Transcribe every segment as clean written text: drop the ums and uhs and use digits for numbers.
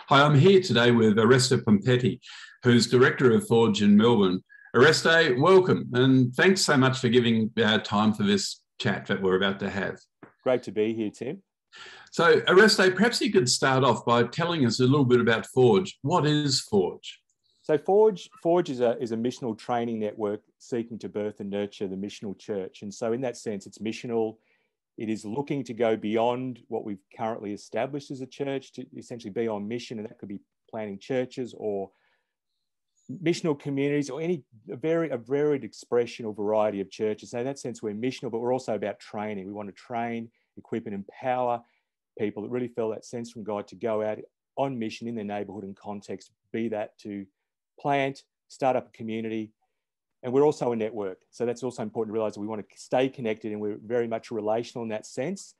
Hi, I'm here today with Oreste Pompetti, who's Director of Forge in Melbourne. Oreste, welcome, and thanks so much for giving time for this chat that we're about to have. Great to be here, Tim. So, Oreste, perhaps you could start off by telling us a little bit about Forge. What is Forge? So Forge is a missional training network seeking to birth and nurture the missional church. And so in that sense, it's missional. It is looking to go beyond what we've currently established as a church to essentially be on mission. And that could be planting churches or missional communities or a varied expression or variety of churches. So in that sense, we're missional, but we're also about training. We want to train, equip and empower people that really feel that sense from God to go out on mission in their neighborhood and context, be that to plant, start up a community. And we're also a network. So that's also important to realize that we want to stay connected and we're very much relational in that sense.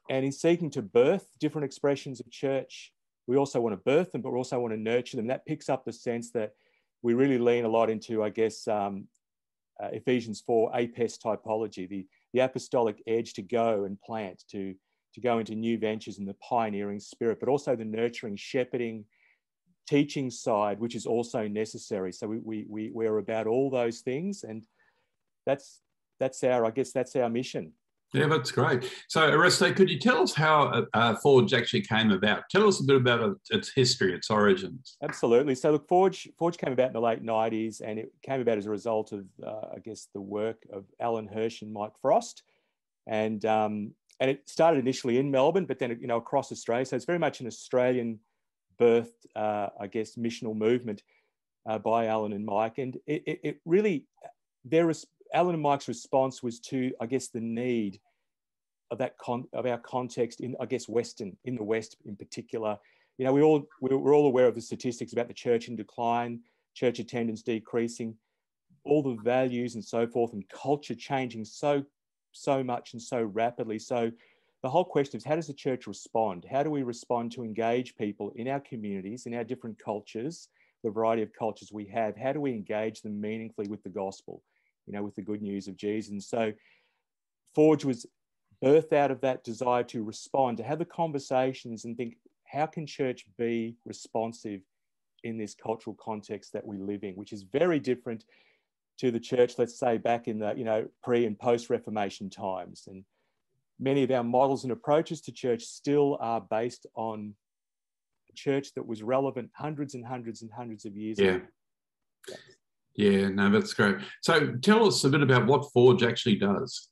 And in seeking to birth different expressions of church, we also want to birth them, but we also want to nurture them. That picks up the sense that we really lean a lot into, I guess, Ephesians 4, APES typology, the apostolic edge to go and plant, to go into new ventures in the pioneering spirit, but also the nurturing, shepherding, teaching side, which is also necessary. So we're about all those things, and that's our mission. Yeah, that's great. So, Oreste, could you tell us how Forge actually came about? Tell us a bit about its history, its origins. Absolutely. So, look, Forge came about in the late 90s, and it came about as a result of, I guess, the work of Alan Hirsch and Mike Frost, and it started initially in Melbourne, but then across Australia. So it's very much an Australian birthed, I guess, missional movement by Alan and Mike, and it really Alan and Mike's response was to, I guess, the need of our context in, I guess, in the West in particular. We're all aware of the statistics about the church in decline, church attendance decreasing, all the values and so forth, and culture changing so much and so rapidly. So the whole question is, how does the church respond? How do we respond to engage people in our communities, in our different cultures, the variety of cultures we have? How do we engage them meaningfully with the gospel, with the good news of Jesus? And so Forge was birthed out of that desire to respond, to have the conversations and think, how can church be responsive in this cultural context that we live in, which is very different to the church, let's say, back in the pre and post Reformation times. And many of our models and approaches to church still are based on a church that was relevant hundreds and hundreds and hundreds of years ago. Yeah, no, that's great. So tell us a bit about what Forge actually does.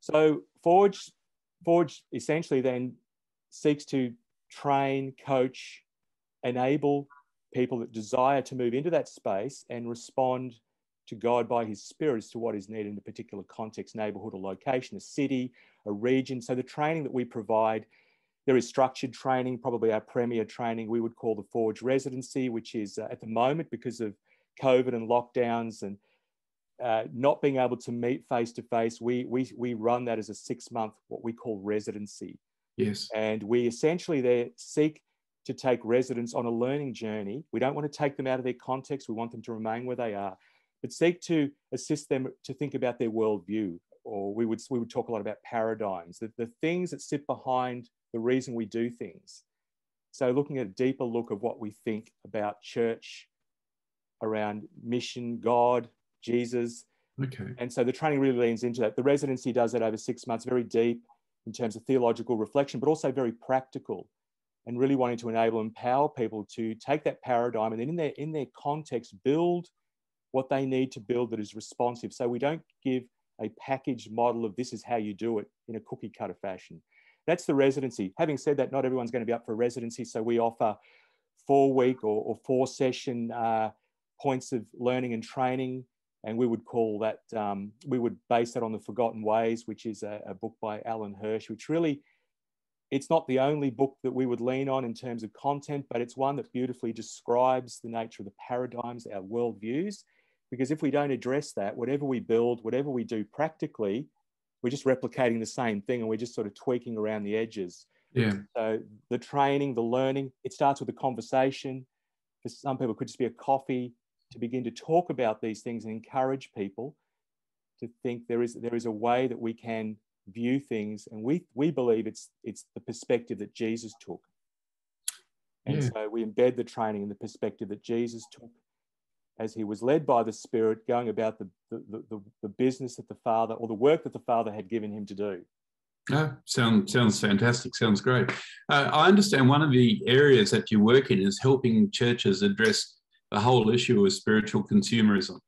So Forge essentially then seeks to train, coach, enable people that desire to move into that space and respond to God by his Spirit as to what is needed in a particular context, neighborhood or location, a city, a region. So the training that we provide, there is structured training, probably our premier training we would call the Forge Residency, which is at the moment, because of COVID and lockdowns and not being able to meet face-to-face, we run that as a 6-month, what we call residency. Yes. And we essentially there seek to take residents on a learning journey. We don't want to take them out of their context. We want them to remain where they are, but seek to assist them to think about their worldview, or we would talk a lot about paradigms, the things that sit behind the reason we do things. So looking at a deeper look of what we think about church, around mission, God, Jesus. Okay. And so the training really leans into that. The residency does that over 6 months, very deep in terms of theological reflection, but also very practical, and really wanting to enable and empower people to take that paradigm and then in their context, build what they need to build that is responsive. So we don't give a packaged model of this is how you do it in a cookie cutter fashion. That's the residency. Having said that, not everyone's going to be up for a residency. So we offer 4-week or 4-session points of learning and training. And we would call that, we would base that on The Forgotten Ways, which is a book by Alan Hirsch, which really, it's not the only book that we would lean on in terms of content, but it's one that beautifully describes the nature of the paradigms, our worldviews. Because if we don't address that, whatever we build, whatever we do practically, we're just replicating the same thing and we're just sort of tweaking around the edges. Yeah. So the training, the learning, it starts with a conversation. For some people, it could just be a coffee to begin to talk about these things and encourage people to think there is a way that we can view things. And we believe it's the perspective that Jesus took. And Yeah. so we embed the training in the perspective that Jesus took as he was led by the Spirit, going about the business that the Father, or the work that the Father had given him to do. Sounds fantastic. Sounds great. I understand one of the areas that you work in is helping churches address the whole issue of spiritual consumerism.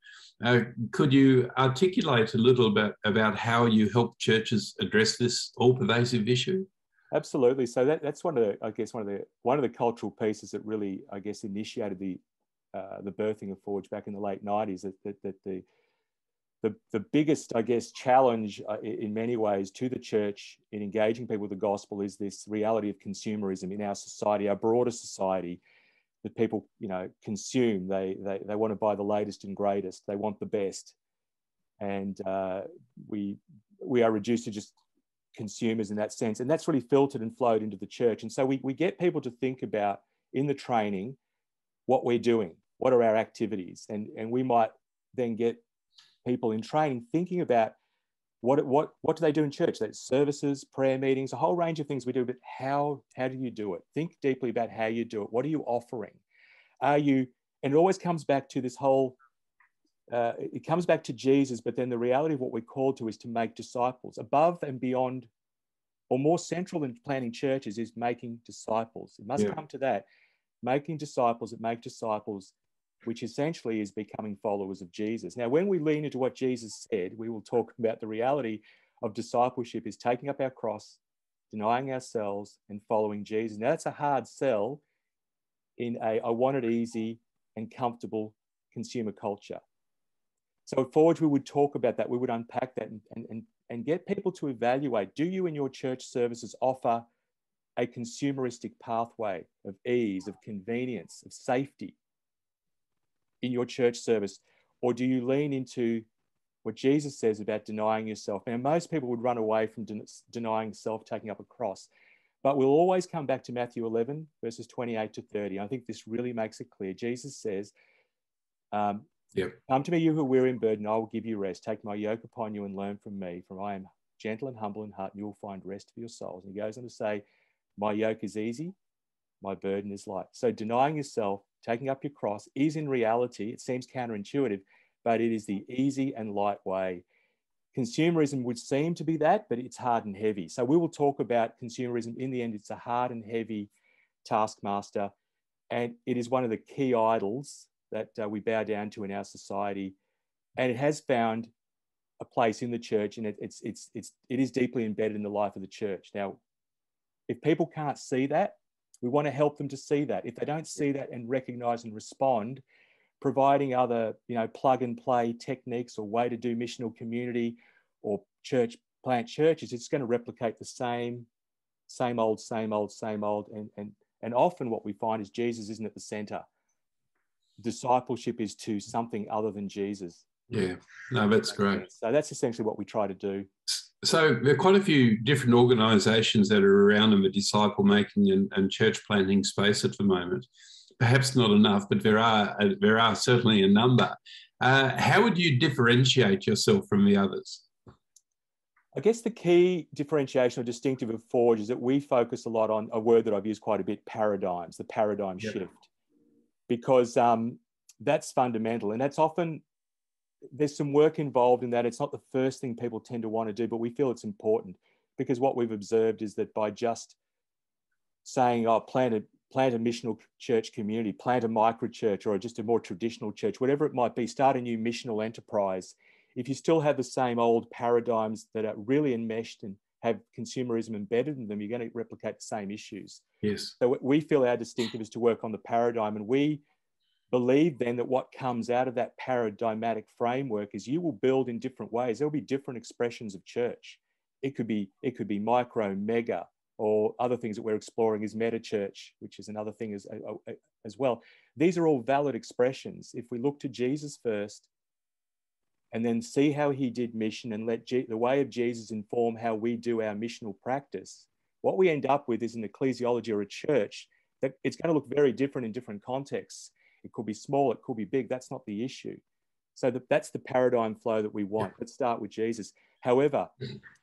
Could you articulate a little bit about how you help churches address this all-pervasive issue? Absolutely. So that's one of the, I guess, one of the cultural pieces that really, I guess, initiated the birthing of Forge back in the late 90s. That the biggest, I guess, challenge in many ways to the church in engaging people with the gospel is this reality of consumerism in our society, our broader society, that people, consume. They want to buy the latest and greatest. They want the best, and we are reduced to just consumers in that sense, and that's really filtered and flowed into the church. And so we get people to think about in the training what we're doing, what are our activities, and we might then get people in training thinking about what do they do in church? That's services, prayer meetings, a whole range of things we do, but how do you do it? Think deeply about how you do it. What are you offering? And it always comes back to this whole, it comes back to Jesus, but then the reality of what we're called to is to make disciples. Above and beyond, or more central than planting churches, is making disciples. It must come to that. Making disciples that make disciples, which essentially is becoming followers of Jesus. Now, when we lean into what Jesus said, we will talk about the reality of discipleship is taking up our cross, denying ourselves, and following Jesus. Now, that's a hard sell in I want it easy and comfortable consumer culture. So at Forge, we would talk about that. We would unpack that and get people to evaluate, do you in your church services offer a consumeristic pathway of ease, of convenience, of safety in your church service? Or do you lean into what Jesus says about denying yourself? Now, most people would run away from denying self, taking up a cross. But we'll always come back to Matthew 11, verses 28 to 30. I think this really makes it clear. Jesus says, come to me, you who are weary and burdened, I will give you rest. Take my yoke upon you and learn from me, for I am gentle and humble in heart, and you will find rest for your souls. And he goes on to say, my yoke is easy, my burden is light. So denying yourself, taking up your cross is in reality, it seems counterintuitive, but it is the easy and light way. Consumerism would seem to be that, but it's hard and heavy. So we will talk about consumerism. In the end, it's a hard and heavy taskmaster, and it is one of the key idols that we bow down to in our society. And it has found a place in the church, and it is deeply embedded in the life of the church. Now, if people can't see that, we want to help them to see that. If they don't see that and recognize and respond, providing other, plug and play techniques or way to do missional community or plant churches, it's going to replicate the same old. And often what we find is Jesus isn't at the center. Discipleship is to something other than Jesus. Yeah, no, that's great. So that's essentially what we try to do. So there are quite a few different organisations that are around in the disciple making and church planting space at the moment. Perhaps not enough, but there are certainly a number. How would you differentiate yourself from the others? I guess the key differentiation or distinctive of Forge is that we focus a lot on a word that I've used quite a bit, paradigms, the paradigm shift, because that's fundamental. And that's often, there's some work involved in that. It's not the first thing people tend to want to do, but we feel it's important because what we've observed is that by just saying, plant a missional church community, plant a micro church or just a more traditional church, whatever it might be, start a new missional enterprise. If you still have the same old paradigms that are really enmeshed and have consumerism embedded in them, you're going to replicate the same issues. Yes. So we feel our distinctive is to work on the paradigm, and we believe then that what comes out of that paradigmatic framework is you will build in different ways. There'll be different expressions of church. It could be micro, mega, or other things that we're exploring is meta church, which is another thing as well. These are all valid expressions. If we look to Jesus first and then see how he did mission and let the way of Jesus inform how we do our missional practice, what we end up with is an ecclesiology or a church that it's going to look very different in different contexts. It could be small, it could be big. That's not the issue. So that's the paradigm flow that we want. Let's start with Jesus. However,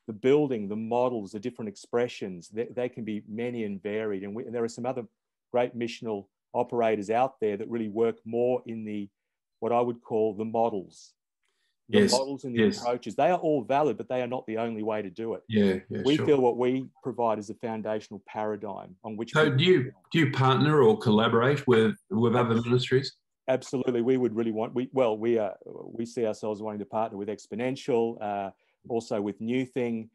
the building, the models, the different expressions, they can be many and varied. And there are some other great missional operators out there that really work more in the, what I would call the models. The models and the approaches. They are all valid, but they are not the only way to do it. We feel what we provide is a foundational paradigm on which. So do you partner or collaborate with other ministries? Absolutely. We would really want, we see ourselves wanting to partner with Exponential, also with New Thing,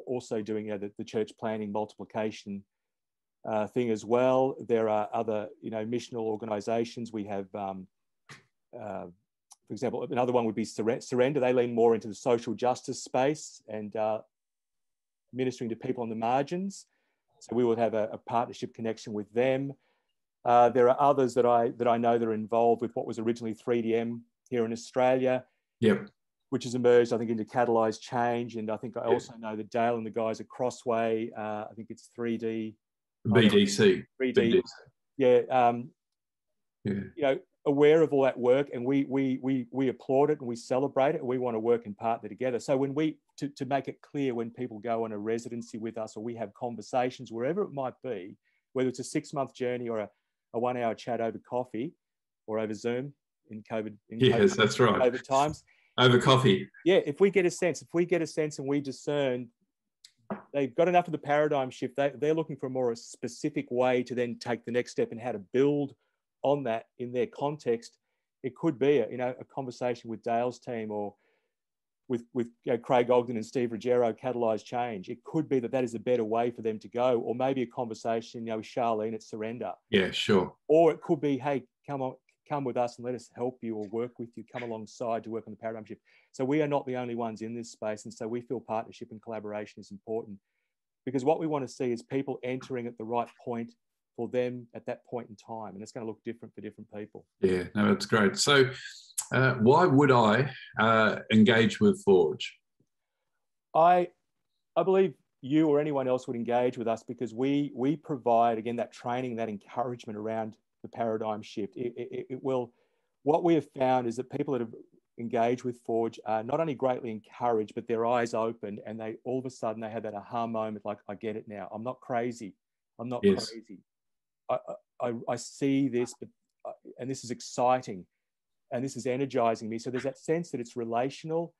also doing the church planning multiplication thing as well. There are other, missional organizations. We have, for example, another one would be Surrender. They lean more into the social justice space and ministering to people on the margins. So we would have a partnership connection with them. There are others that I know that are involved with what was originally 3DM here in Australia, which has emerged, I think, into Catalyzed Change. And I think I also know that Dale and the guys at Crossway, I think it's 3D. BDC. 3D. Aware of all that work, and we applaud it and we celebrate it, and we want to work and partner together. So when to make it clear, when people go on a residency with us, or we have conversations, wherever it might be, whether it's a 6-month journey or a 1-hour chat over coffee or over Zoom in COVID. That's right. COVID times. Over coffee. Yeah, if we get a sense and we discern they've got enough of the paradigm shift, they're looking for a more specific way to then take the next step and how to build on that in their context. It could be a conversation with Dale's team, or with Craig Ogden and Steve Ruggiero, Catalyzed Change. It could be that is a better way for them to go, or maybe a conversation with Charlene at Surrender. Yeah, sure. Or it could be, hey, come with us and let us help you or work with you, come alongside to work on the paradigm shift. So we are not the only ones in this space, and so we feel partnership and collaboration is important, because what we want to see is people entering at the right point for them at that point in time, and it's going to look different for different people. Yeah, no, that's great. So why would I engage with Forge? I believe you or anyone else would engage with us because we provide, again, that training, that encouragement around the paradigm shift. It will, what we have found is that people that have engaged with Forge are not only greatly encouraged, but their eyes open, and they all of a sudden they have that aha moment, like, I get it now. I'm not crazy. I'm not crazy. I see this, and this is exciting, and this is energizing me. So there's that sense that it's relational,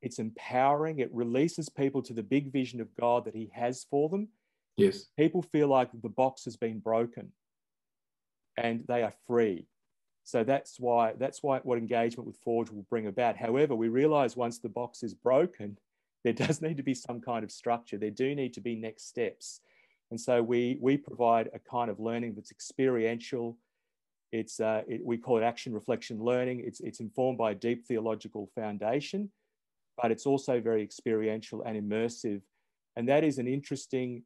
it's empowering, it releases people to the big vision of God that He has for them. Yes. People feel like the box has been broken and they are free. So that's why what engagement with Forge will bring about. However, we realize once the box is broken, there does need to be some kind of structure. There do need to be next steps. And so we provide a kind of learning that's experiential. We call it action reflection learning. It's informed by a deep theological foundation, but it's also very experiential and immersive. And that is an interesting,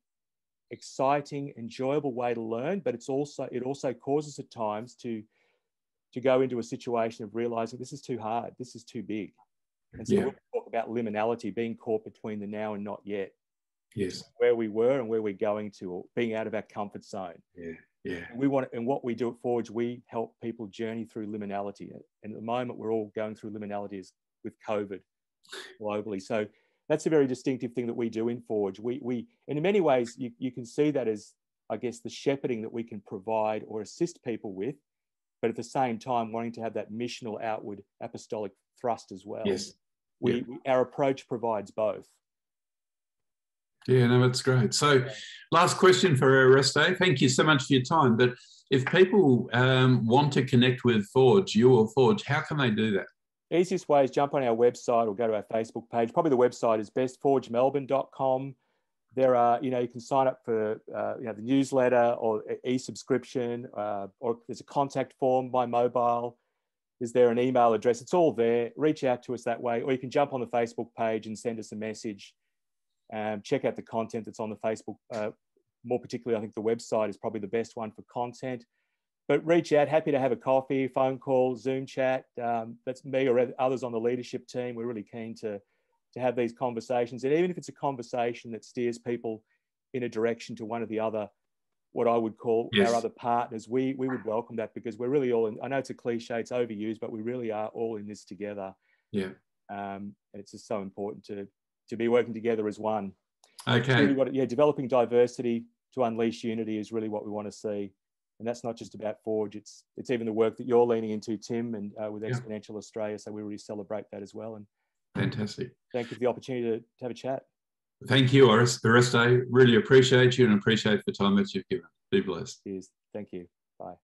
exciting, enjoyable way to learn, but it also causes at times to go into a situation of realizing this is too hard, this is too big. And so we'll talk about liminality, being caught between the now and not yet. Yes. Where we were and where we're going to, or being out of our comfort zone. Yeah. And what we do at Forge, we help people journey through liminality. And at the moment, we're all going through liminalities with COVID globally. So that's a very distinctive thing that we do in Forge. We and in many ways, you can see that as, I guess, the shepherding that we can provide or assist people with, but at the same time, wanting to have that missional outward apostolic thrust as well. Yes. Our approach provides both. Yeah, no, that's great. So last question for Oreste. Thank you so much for your time. But if people want to connect with Forge, you or Forge, how can they do that? Easiest way is jump on our website or go to our Facebook page. Probably the website is best, forgemelbourne.com. There are, you can sign up for the newsletter or e-subscription, or there's a contact form by mobile. Is there an email address? It's all there. Reach out to us that way, or you can jump on the Facebook page and send us a message. Check out the content that's on the Facebook. More particularly, I think the website is probably the best one for content. But reach out, happy to have a coffee, phone call, Zoom chat. That's me or others on the leadership team. We're really keen to have these conversations. And even if it's a conversation that steers people in a direction to one of the other, what I would call our other partners, we would welcome that, because we're really all in. I know it's a cliche, it's overused, but we really are all in this together. Yeah. And it's just so important to be working together as one. Okay. Really developing diversity to unleash unity is really what we want to see. And that's not just about Forge, it's even the work that you're leaning into, Tim, and with Exponential Australia. So we really celebrate that as well. And fantastic. Thank you for the opportunity to have a chat. Thank you, Oreste. Really appreciate you and appreciate the time that you've given. Be blessed. Cheers. Thank you. Bye.